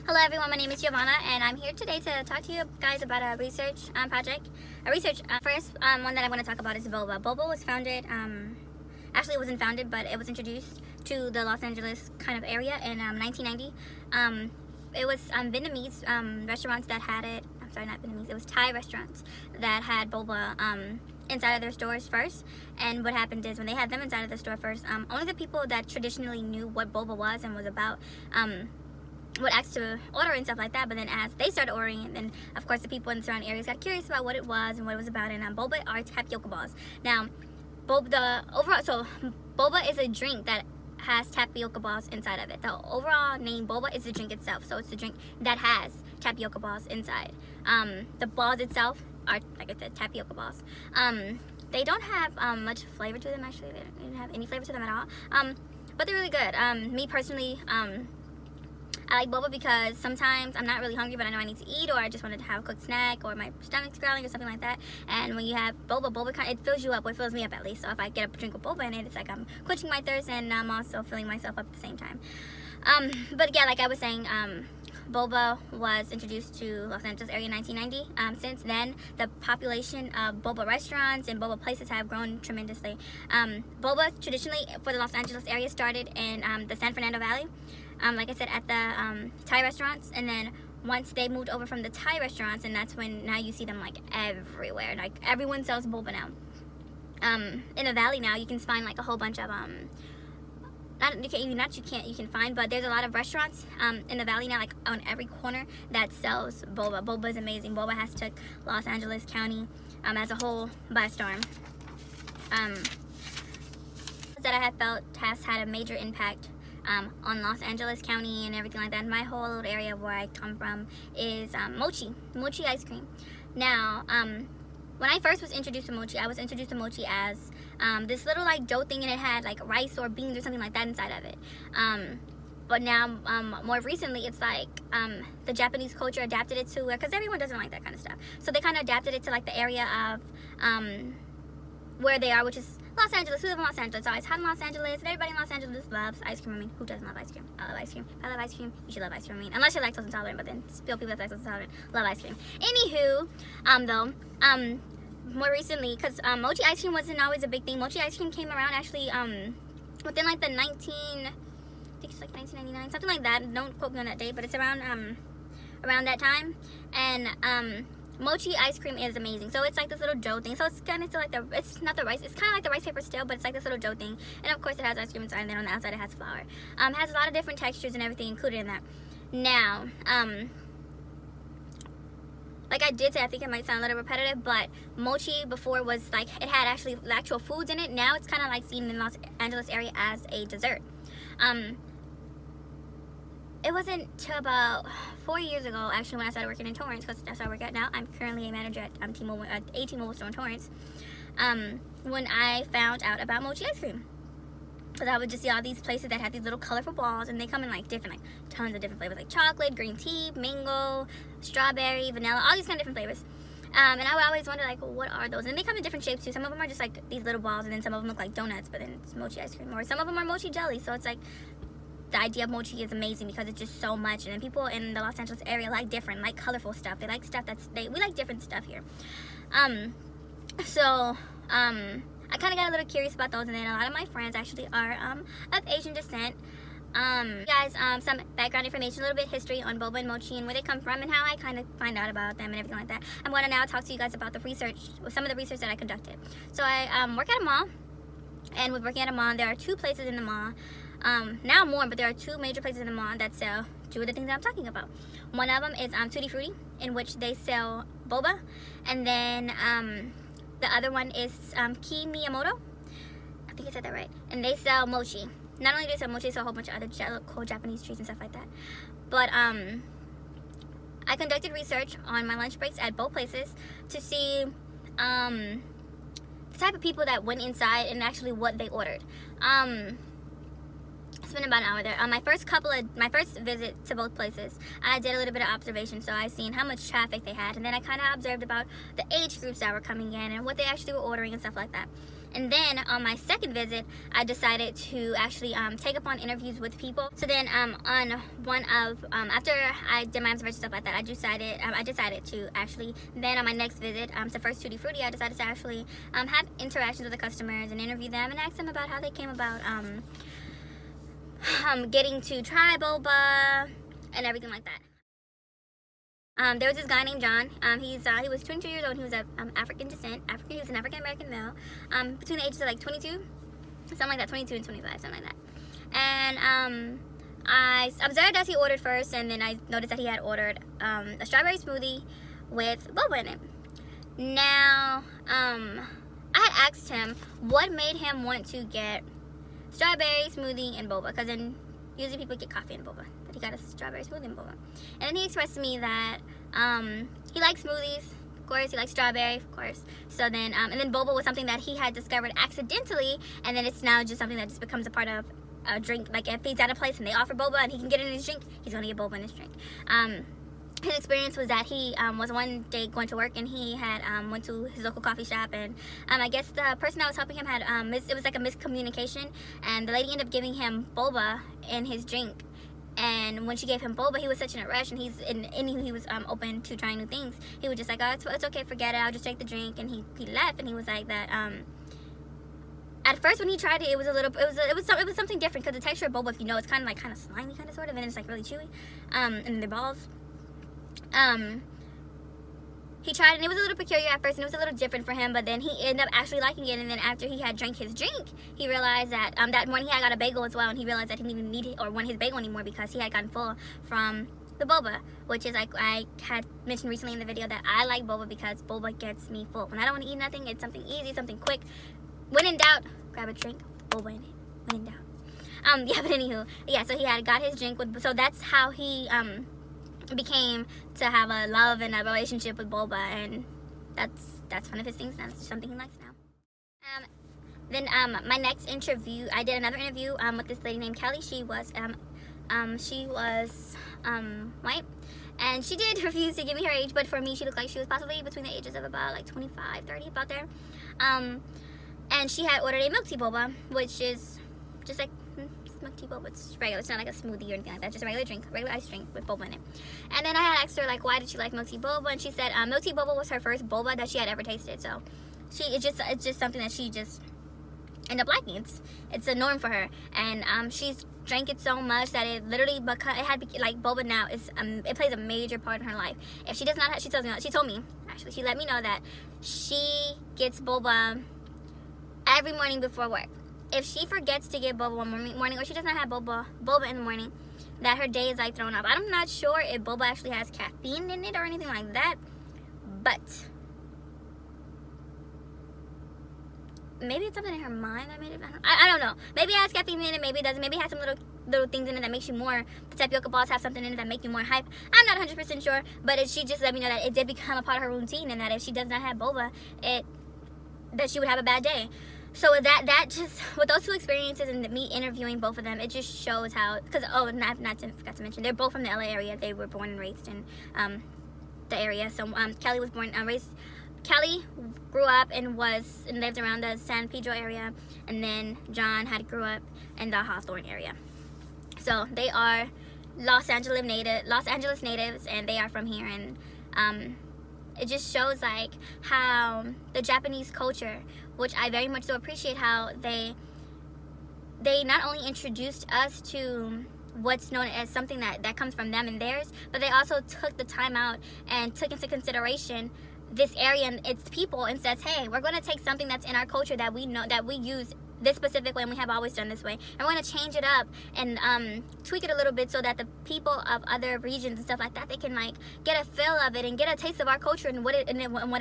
Hello everyone, my name is Giovanna and I'm here today to talk to you guys about a research project. First one that I want to talk about is Boba. Boba was founded, actually it wasn't founded, but it was introduced to the Los Angeles kind of area in 1990. It was Vietnamese restaurants that had it, I'm sorry, not Vietnamese, it was Thai restaurants that had Boba inside of their stores first. And what happened is when they had them inside of the store first, only the people that traditionally knew what Boba was and was about would ask to order and stuff like that. But then as they started ordering it, then of course the people in the surrounding areas got curious about what it was and what it was about. And boba are tapioca balls. Now boba is a drink that has tapioca balls inside of it. The overall name boba is the drink itself, so it's the drink that has tapioca balls inside. The balls itself are, like I said, tapioca balls. They don't have much flavor to them. Actually, they don't have any flavor to them at all, but they're really good. Me personally, I like boba because sometimes I'm not really hungry, but I know I need to eat, or I just wanted to have a quick snack, or my stomach's growling or something like that. And when you have boba it fills you up. Well, it fills me up at least. So if I get a drink of boba in it, it's like I'm quenching my thirst and I'm also filling myself up at the same time. But yeah, like I was saying, boba was introduced to Los Angeles area in 1990. Since then, the population of boba restaurants and boba places have grown tremendously. Boba traditionally for the Los Angeles area started in the San Fernando Valley. Like I said, at the Thai restaurants, and then once they moved over from the Thai restaurants, and that's when now you see them like everywhere. Like everyone sells boba now. In the valley now, you can find like a whole bunch of you can find, but there's a lot of restaurants in the valley now, like on every corner, that sells boba. Boba is amazing. Boba has took Los Angeles County as a whole by storm. That I have felt has had a major impact on Los Angeles County and everything like that. My whole little area where I come from is mochi ice cream. Now, when I first was introduced to mochi, I was introduced to mochi as this little like dough thing, and it had like rice or beans or something like that inside of it. But now, more recently, it's like the Japanese culture adapted it to, because everyone doesn't like that kind of stuff. So they kind of adapted it to like the area of where they are, which is Los Angeles. We live in Los Angeles, so it's hot in Los Angeles, and everybody in Los Angeles loves ice cream. I mean, who doesn't love ice cream? I love ice cream. I love ice cream. You should love ice cream. I mean, unless you're lactose intolerant, but then still people that's lactose intolerant love ice cream. Anywho, more recently, because mochi ice cream wasn't always a big thing. Mochi ice cream came around actually within like the I think it's like 1999, something like that. Don't quote me on that date, but it's around that time. And mochi ice cream is amazing. So it's like this little dough thing. So it's kind of still like it's not the rice. It's kind of like the rice paper still, but it's like this little dough thing. And of course it has ice cream inside, and then on the outside it has flour. It has a lot of different textures and everything included in that. Now, like I did say, I think it might sound a little repetitive, but mochi before was like, it had actually actual foods in it. Now it's kind of like seen in Los Angeles area as a dessert. It wasn't till about 4 years ago, actually, when I started working in Torrance, because that's where I work at now. I'm currently a manager at T-Mobile store in Torrance. When I found out about mochi ice cream, because I would just see all these places that had these little colorful balls, and they come in like different, like tons of different flavors, like chocolate, green tea, mango, strawberry, vanilla, all these kind of different flavors. And I would always wonder, like, well, what are those? And they come in different shapes too. Some of them are just like these little balls, and then some of them look like donuts, but then it's mochi ice cream. Or some of them are mochi jelly. So it's like, the idea of mochi is amazing because it's just so much, and then people in the Los Angeles area like different, like colorful stuff. They like stuff we like different stuff here. I kind of got a little curious about those, and then a lot of my friends actually are of Asian descent. Guys, some background information, a little bit history on boba and mochi and where they come from and how I kind of find out about them and everything like that. I'm going to now talk to you guys about the research, some of the research that I conducted. So I work at a mall, and with working at a mall, there are two places in the mall. Now more, but there are two major places in the mall that sell two of the things that I'm talking about. One of them is Tutti Frutti, in which they sell boba, and then the other one is Ki Miyamoto. I think I said that right. And they sell mochi. Not only do they sell mochi, they sell a whole bunch of other cool Japanese treats and stuff like that. But I conducted research on my lunch breaks at both places to see the type of people that went inside and actually what they ordered. Spent about an hour there. My first visit to both places, I did a little bit of observation, so I seen how much traffic they had, and then I kind of observed about the age groups that were coming in and what they actually were ordering and stuff like that. And then on my second visit, I decided to actually take up on interviews with people. So then on one of after I did my observation stuff like that, I decided to actually then on my next visit, to First Tutti Frutti, I decided to actually have interactions with the customers and interview them and ask them about how they came about getting to try boba and everything like that. There was this guy named John. He was 22 years old. He was of African descent. He was an African American male, between the ages of like 22, something like that, 22 and 25, something like that. And I observed as he ordered first, and then I noticed that he had ordered a strawberry smoothie with boba in it. Now, I had asked him what made him want to get strawberry smoothie and boba, because then usually people get coffee and boba, but he got a strawberry smoothie and boba. And then he expressed to me that he likes smoothies, of course. He likes strawberry, of course. So then, and then boba was something that he had discovered accidentally, and then it's now just something that just becomes a part of a drink. Like if he's at a place and they offer boba and he can get it in his drink, he's gonna get boba in his drink. His experience was that he was one day going to work, and he had went to his local coffee shop, and I guess the person that was helping him had it was like a miscommunication, and the lady ended up giving him boba in his drink. And when she gave him boba, he was such in a rush, and he was open to trying new things. He was just like, oh, it's okay, forget it, I'll just take the drink. And he left, and he was like that. At first, when he tried it, it was something different, because the texture of boba, if you know, it's kind of slimy, kind of sort of, and it's like really chewy, and the balls. He tried it, and it was a little peculiar at first, and it was a little different for him, but then he ended up actually liking it. And then after he had drank his drink, he realized that that morning he had got a bagel as well, and he realized that he didn't even need it or want his bagel anymore, because he had gotten full from the boba, which is like I had mentioned recently in the video that I like boba because boba gets me full. When I don't want to eat nothing, it's something easy, something quick. When in doubt, grab a drink, boba in it. When in doubt. Yeah, but anywho, yeah, so he had got his drink with, so that's how he became to have a love and a relationship with boba, and that's one of his things now. It's something he likes now. Then my next interview, I did another interview with this lady named Kelly. She was white, and she did refuse to give me her age, but for me she looked like she was possibly between the ages of about like 25, 30, about there. And she had ordered a milk tea boba, which is just like milk tea boba. It's regular. It's not like a smoothie or anything like that. Just a regular drink, regular iced drink with boba in it. And then I had asked her like, why did she like milk tea boba? And she said milk tea boba was her first boba that she had ever tasted. So it's just something that she just ended up liking. It's a norm for her, and she's drank it so much that it literally, because it had like boba now is it plays a major part in her life. If she does not have, she told me actually, she let me know that she gets boba every morning before work. If she forgets to get boba one morning, or she does not have boba in the morning, that her day is like thrown off. I'm not sure if boba actually has caffeine in it or anything like that, but maybe it's something in her mind that made it. I don't know. Maybe it has caffeine in it. Maybe it doesn't. Maybe it has some little things in it that makes you more. The tapioca balls have something in it that make you more hype. I'm not 100% sure, but she just let me know that it did become a part of her routine, and that if she does not have boba, that she would have a bad day. So with that just with those two experiences and me interviewing both of them, it just shows how, because forgot to mention, they're both from the LA area. They were born and raised in the area. So Kelly was born raised. Kelly grew up and lived around the San Pedro area, and then John grew up in the Hawthorne area. So they are Los Angeles natives, and they are from here. And it just shows like how the Japanese culture, which I very much so appreciate, how they not only introduced us to what's known as something that comes from them and theirs, but they also took the time out and took into consideration this area and its people, and says, hey, we're going to take something that's in our culture that we know, that we use this specific way and we have always done this way, and we're going to change it up and tweak it a little bit so that the people of other regions and stuff like that, they can like get a feel of it and get a taste of our culture and what it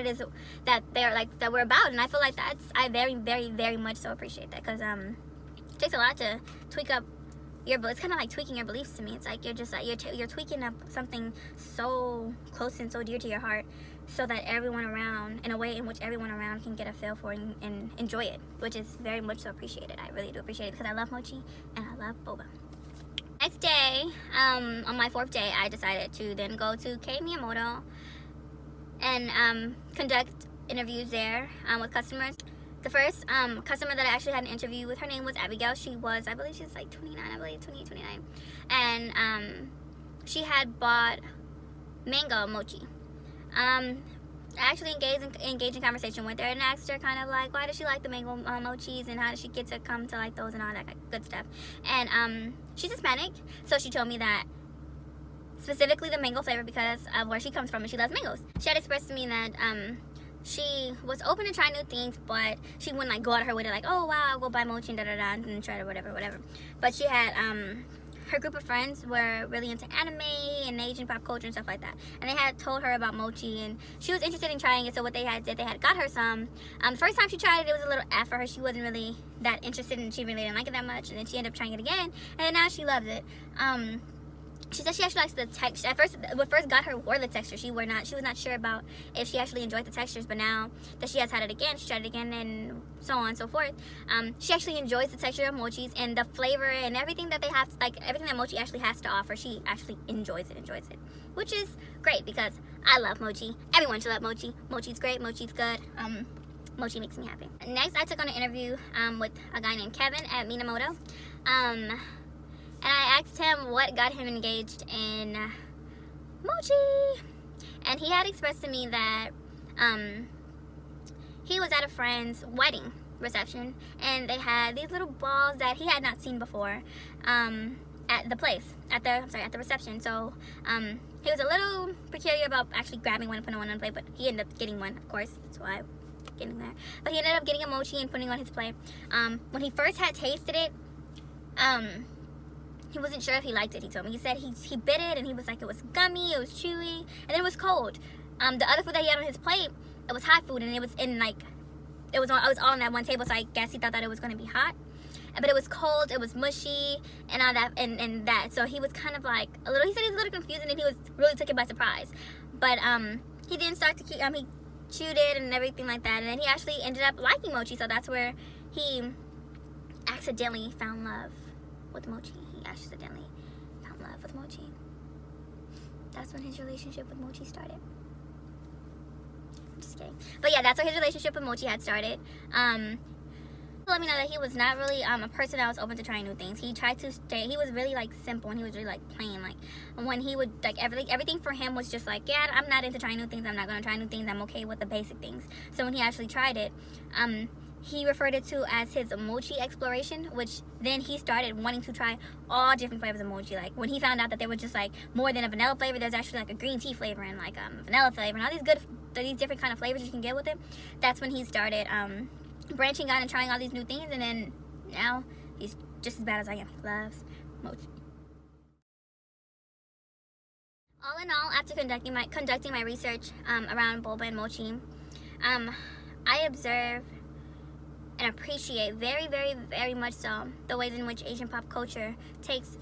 is that they're like, that we're about. And I feel like I very, very, very much so appreciate that, because it takes a lot to tweak up it's kind of like tweaking your beliefs to me. It's like you're just like you're tweaking up something so close and so dear to your heart, so that everyone around, in a way in which everyone around can get a feel for and enjoy it, which is very much so appreciated. I really do appreciate it, because I love mochi and I love boba. Next day, on my fourth day, I decided to then go to K Miyamoto and conduct interviews there with customers. the first customer that I actually had an interview with, her name was Abigail. She was, I believe she's like 29, I believe 28, 29. And she had bought mango mochi. I actually engaged in conversation with her and asked her kind of like, why does she like the mango mochis and how did she get to come to like those and all that good stuff. And she's Hispanic, so she told me that specifically the mango flavor because of where she comes from and she loves mangoes. She had expressed to me that she was open to try new things, but she wouldn't like go out of her way to like, oh wow, I'll go buy mochi and da-da-da and try to whatever. But she had her group of friends were really into anime and Asian pop culture and stuff like that, and they had told her about mochi and she was interested in trying it. So what they had did, they had got her some. The first time she tried it, it was a little F for her. She wasn't really that interested and she really didn't like it that much, and then she ended up trying it again, and then now she loves it. She said she actually likes the texture. At first, what first got her were the texture. She was not sure about if she actually enjoyed the textures, but now that she has had it again, she tried it again, and so on and so forth. She actually enjoys the texture of mochis and the flavor and everything that they have, like everything that mochi actually has to offer. She actually enjoys it, which is great because I love mochi. Everyone should love mochi. Mochi's great. Mochi's good. Mochi makes me happy. Next, I took on an interview with a guy named Kevin at Minamoto. And I asked him what got him engaged in mochi. And he had expressed to me that he was at a friend's wedding reception and they had these little balls that he had not seen before at the reception. So he was a little peculiar about actually grabbing one and putting one on the plate, but he ended up getting one, of course. That's why I'm getting there. But he ended up getting a mochi and putting it on his plate. When he first had tasted it, he wasn't sure if he liked it, he told me. He said he bit it and he was like, it was gummy, it was chewy, and then it was cold. The other food that he had on his plate, it was hot food, and it was in like, it was all on that one table, so I guess he thought that it was going to be hot. But it was cold, it was mushy, and all that, and that. So he was kind of like, he said he was a little confused, and he was really took it by surprise. But he didn't start to keep, he chewed it and everything like that, and then he actually ended up liking mochi, so that's where he accidentally found love with mochi. He accidentally found love with mochi. That's when his relationship with mochi started. I'm just kidding. But yeah, that's where his relationship with mochi had started. Let me know that he was not really a person that was open to trying new things. He tried to stay, he was really like simple, and he was really like plain. Like when he would like everything for him was just like, yeah, I'm not into trying new things, I'm not gonna try new things, I'm okay with the basic things. So when he actually tried it, he referred it to as his mochi exploration, which then he started wanting to try all different flavors of mochi. Like when he found out that there was just like more than a vanilla flavor, there's actually like a green tea flavor and like vanilla flavor and all these different kind of flavors you can get with it. That's when he started branching out and trying all these new things, and then now he's just as bad as I am. He loves mochi. All in all, after conducting my research around boba and mochi, I observe and appreciate very, very, very much so the ways in which Asian pop culture takes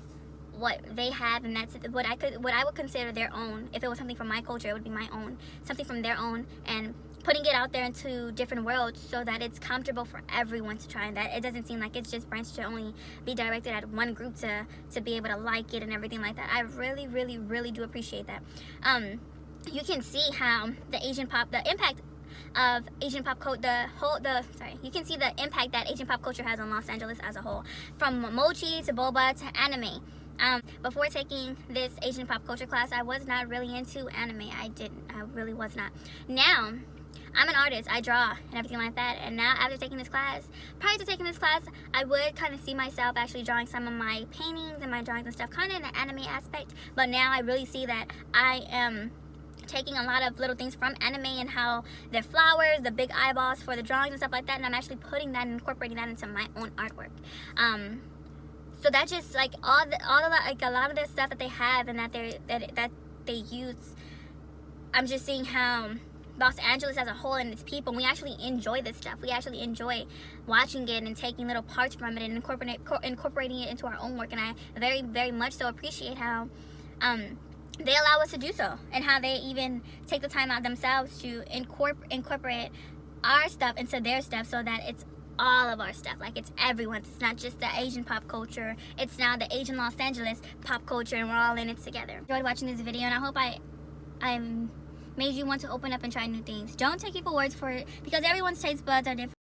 what they have, and that's what I would consider their own. If it was something from my culture, it would be my own, something from their own, and putting it out there into different worlds so that it's comfortable for everyone to try, and that it doesn't seem like it's just branched to only be directed at one group to be able to like it and everything like that. I really, really, really do appreciate that. You can see how the impact of Asian pop culture, you can see the impact that Asian pop culture has on Los Angeles as a whole, from mochi to boba to anime. Before taking this Asian pop culture class, I was not really into anime. I really was not. Now, I'm an artist, I draw and everything like that, and now after taking this class, prior to taking this class, I would kind of see myself actually drawing some of my paintings and my drawings and stuff kind of in the anime aspect, but now I really see that I am taking a lot of little things from anime and how their flowers, the big eyeballs for the drawings and stuff like that, and I'm actually putting that and incorporating that into my own artwork. So that's just like a lot of their stuff that they have and that they use. I'm just seeing how Los Angeles as a whole and its people, we actually enjoy this stuff. We actually enjoy watching it and taking little parts from it and incorporating it into our own work. And I very, very much so appreciate how they allow us to do so, and how they even take the time out themselves to incorporate our stuff into their stuff, so that it's all of our stuff. Like it's everyone's. It's not just the Asian pop culture. It's now the Asian Los Angeles pop culture, and we're all in it together. Enjoyed watching this video, and I hope I made you want to open up and try new things. Don't take people's words for it, because everyone's taste buds are different.